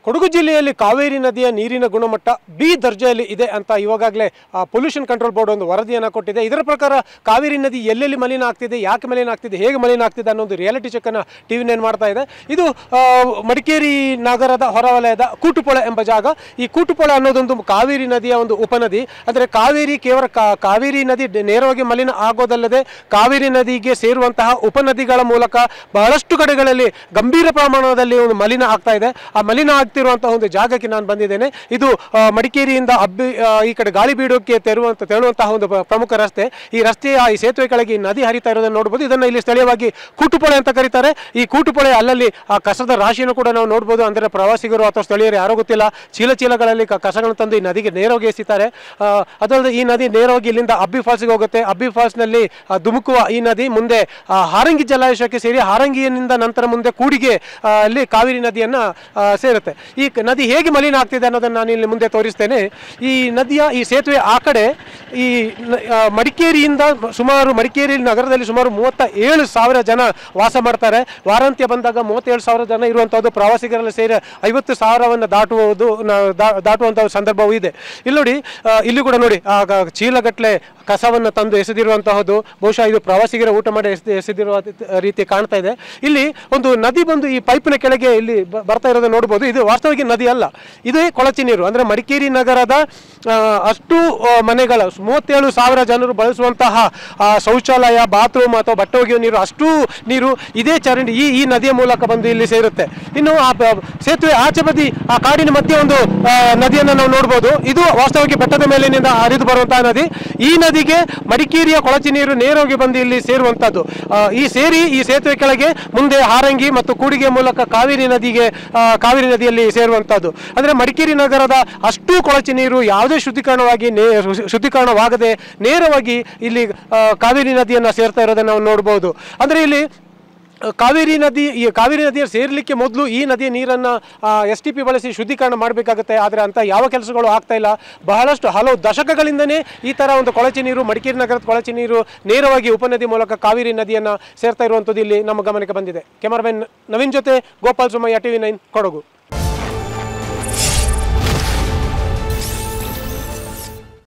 ಕೊಡಗು ಜಿಲ್ಲೆಯಲ್ಲಿ ಕಾವೇರಿ ನದಿಯ ನೀರಿನ ಗುಣಮಟ್ಟ ಬಿ ದರ್ಜೆಯಲ್ಲಿ ಇದೆ ಅಂತ ಇವಾಗಲೇ ಪೊಲ್ಯೂಷನ್ ಕಂಟ್ರೋಲ್ ಬೋರ್ಡ್ ಒಂದು ವರದಿಯನ್ನು ಕೊಟ್ಟಿದೆ. ಇದರ ಪ್ರಕಾರ ಕಾವೇರಿ ನದಿ ಎಲ್ಲೆಲ್ಲಿ ಮಲಿನ ಆಗ್ತಿದೆ, ಯಾಕೆ ಮಲಿನ ಆಗ್ತಿದೆ, ಹೇಗೆ ಮಲಿನ ಆಗ್ತಿದೆ ಅನ್ನೋ ಒಂದು ರಿಯಾಲಿಟಿ ಚೆಕ್ಕನ್ನು TV9 ಮಾಡ್ತಾ ಇದೆ. ಇದು ಮಡಿಕೇರಿ ನಗರದ ಹೊರವಲಯದ ಕೂಟುಪೊಳೆ ಎಂಬ ಜಾಗ. ಈ ಕೂಟುಪೊಳೆ ಅನ್ನೋದೊಂದು ಕಾವೇರಿ ನದಿಯ ಒಂದು ಉಪನದಿ. ಅಂದರೆ ಕೇವಲ ಕಾವೇರಿ ನದಿ ನೇರವಾಗಿ ಮಲಿನ ಆಗೋದಲ್ಲದೆ ಕಾವೇರಿ ನದಿಗೆ ಸೇರುವಂತಹ ಉಪನದಿಗಳ ಮೂಲಕ ಬಹಳಷ್ಟು ಕಡೆಗಳಲ್ಲಿ ಗಂಭೀರ ಪ್ರಮಾಣದಲ್ಲಿ ಒಂದು ಮಲಿನ ಆಗ್ತಾ ಇದೆ. ಆ ಮಲಿನ ಆಗ್ತಿರುವಂತಹ ಒಂದು ಜಾಗಕ್ಕೆ ನಾನು ಬಂದಿದ್ದೇನೆ. ಇದು ಮಡಿಕೇರಿಯಿಂದ ಈ ಕಡೆ ಗಾಳಿಬೀಡೋಕ್ಕೆ ತೆರಳುವಂತಹ ಒಂದು ಪ್ರಮುಖ ರಸ್ತೆ. ಈ ರಸ್ತೆಯ ಈ ಸೇತುವೆ ಕೆಳಗೆ ನದಿ ಹರಿತಾ ಇರೋದನ್ನು ನೋಡಬಹುದು. ಇದನ್ನು ಇಲ್ಲಿ ಸ್ಥಳೀಯವಾಗಿ ಕೂಟುಪೊಳೆ ಅಂತ ಕರೀತಾರೆ. ಈ ಕೂಟುಪೊಳೆ ಅಲ್ಲಲ್ಲಿ ಆ ಕಸದ ರಾಶಿಯನ್ನು ಕೂಡ ನಾವು ನೋಡಬಹುದು. ಅಂದರೆ ಪ್ರವಾಸಿಗರು ಅಥವಾ ಸ್ಥಳೀಯರು ಯಾರೋ ಗೊತ್ತಿಲ್ಲ ಚೀಲಗಳಲ್ಲಿ ಕಸಗಳನ್ನು ತಂದು ಈ ನದಿಗೆ ನೇರವಾಗಿ ಎಸಿತಾರೆ. ಅದಲ್ಲದೆ ಈ ನದಿ ನೇರವಾಗಿ ಇಲ್ಲಿಂದ ಅಬ್ಬಿ ಫಾಲ್ಸ್ಗೆ ಹೋಗುತ್ತೆ. ಅಬ್ಬಿ ಫಾಲ್ಸ್ನಲ್ಲಿ ಧುಮುಕುವ ಈ ನದಿ ಮುಂದೆ ಹಾರಂಗಿ ಜಲಾಶಯಕ್ಕೆ ಸೇರಿ ಹಾರಂಗಿಯಿಂದ ನಂತರ ಮುಂದೆ ಕೂಡಿಗೆ ಅಲ್ಲಿ ಕಾವೇರಿ ನದಿಯನ್ನು ಸೇರುತ್ತೆ. ಈ ನದಿ ಹೇಗೆ ಮಲಿನ ಆಗ್ತಿದೆ ಅನ್ನೋದನ್ನು ನಾನು ಇಲ್ಲಿ ಮುಂದೆ ತೋರಿಸ್ತೇನೆ. ಈ ನದಿಯ ಈ ಸೇತುವೆ ಆ ಕಡೆ ಈ ಮಡಿಕೇರಿಯಿಂದ ಮಡಿಕೇರಿ ನಗರದಲ್ಲಿ ಸುಮಾರು 37,000 ಜನ ವಾಸ ಮಾಡ್ತಾರೆ. ವಾರಾಂತ್ಯ ಬಂದಾಗ 37,000 ಜನ ಇರುವಂಥದ್ದು, ಪ್ರವಾಸಿಗರೆಲ್ಲ ಸೇರಿ 50,000 ದಾಟುವಂಥ ಸಂದರ್ಭವೂ ಇದೆ. ಇಲ್ಲಿ ನೋಡಿ, ಇಲ್ಲಿ ಕೂಡ ನೋಡಿ ಚೀಲಗಟ್ಟಲೆ ಕಸವನ್ನು ತಂದು ಎಸೆದಿರುವಂತಹದ್ದು. ಬಹುಶಃ ಇದು ಪ್ರವಾಸಿಗರ ಊಟ ಮಾಡಿ ಎಸೆದಿರುವ ರೀತಿ ಕಾಣ್ತಾ ಇದೆ. ಇಲ್ಲಿ ಒಂದು ನದಿ ಬಂದು ಈ ಪೈಪಿನ ಕೆಳಗೆ ಇಲ್ಲಿ ಬರ್ತಾ ಇರೋದನ್ನು ನೋಡ್ಬೋದು. ಇದು ವಾಸ್ತವವಾಗಿ ನದಿ ಅಲ್ಲ, ಇದೇ ಕೊಳಚೆ ನೀರು. ಅಂದರೆ ಮಡಿಕೇರಿ ನಗರದ ಅಷ್ಟು ಮನೆಗಳ 37,000 ಜನರು ಬಳಸುವಂತಹ ಶೌಚಾಲಯ, ಬಾತ್ರೂಮ್ ಅಥವಾ ಬಟ್ಟೆ ಒಗೆಯುವ ನೀರು, ಅಷ್ಟು ನೀರು ಇದೇ ಚರಂಡಿ ಈ ನದಿಯ ಮೂಲಕ ಬಂದು ಇಲ್ಲಿ ಸೇರುತ್ತೆ. ಇನ್ನು ಆ ಸೇತುವೆ ಆಚೆ ಬದಿ ಆ ಕಾಡಿನ ಮಧ್ಯೆ ಒಂದು ನದಿಯನ್ನು ನಾವು ನೋಡ್ಬೋದು. ಇದು ವಾಸ್ತವವಾಗಿ ಬೆಟ್ಟದ ಮೇಲಿನಿಂದ ಹರಿದು ಬರುವಂತಹ ನದಿ. ಈ ನದಿಗೆ ಮಡಿಕೇರಿಯ ಕೊಳಚೆ ನೀರು ನೇರವಾಗಿ ಬಂದು ಇಲ್ಲಿ ಸೇರುವಂತದ್ದು. ಈ ಸೇತುವೆ ಕೆಳಗೆ ಮುಂದೆ ಹಾರಂಗಿ ಮತ್ತು ಕೂಡಿಗೆ ಮೂಲಕ ಕಾವೇರಿ ನದಿಯಲ್ಲಿ ಸೇರುವಂತದ್ದು. ಅಂದ್ರೆ ಮಡಿಕೇರಿ ನಗರದ ಅಷ್ಟು ಕೊಳಚೆ ನೀರು ಯಾವುದೇ ಶುದ್ಧೀಕರಣವಾಗದೆ ನೇರವಾಗಿ ಇಲ್ಲಿ ಕಾವೇರಿ ನದಿಯನ್ನು ಸೇರ್ತಾ ಇರೋದನ್ನು ನಾವು ನೋಡಬಹುದು. ಅಂದ್ರೆ ಇಲ್ಲಿ ಕಾವೇರಿ ನದಿಯ ಸೇರಲಿಕ್ಕೆ ಮೊದಲು ಈ ನದಿಯ ನೀರನ್ನು STP ಬಳಸಿ ಶುದ್ಧೀಕರಣ ಮಾಡಬೇಕಾಗುತ್ತೆ. ಆದರೆ ಅಂತ ಯಾವ ಕೆಲಸಗಳು ಆಗ್ತಾ ಇಲ್ಲ. ಹಲವು ದಶಕಗಳಿಂದನೇ ಈ ಥರ ಒಂದು ಕೊಳಚೆ ನೀರು, ಮಡಿಕೇರಿ ನಗರದ ಕೊಳಚೆ ನೀರು ನೇರವಾಗಿ ಉಪನದಿ ಮೂಲಕ ಕಾವೇರಿ ನದಿಯನ್ನು ಸೇರ್ತಾ ಇರುವಂಥದ್ದು ಇಲ್ಲಿ ನಮ್ಮ ಗಮನಕ್ಕೆ ಬಂದಿದೆ. ಕ್ಯಾಮರಾಮನ್ ನವೀನ್ ಜೊತೆ ಗೋಪಾಲ್ ಸುಮಯ್ಯ, TV9 ಕೊಡಗು.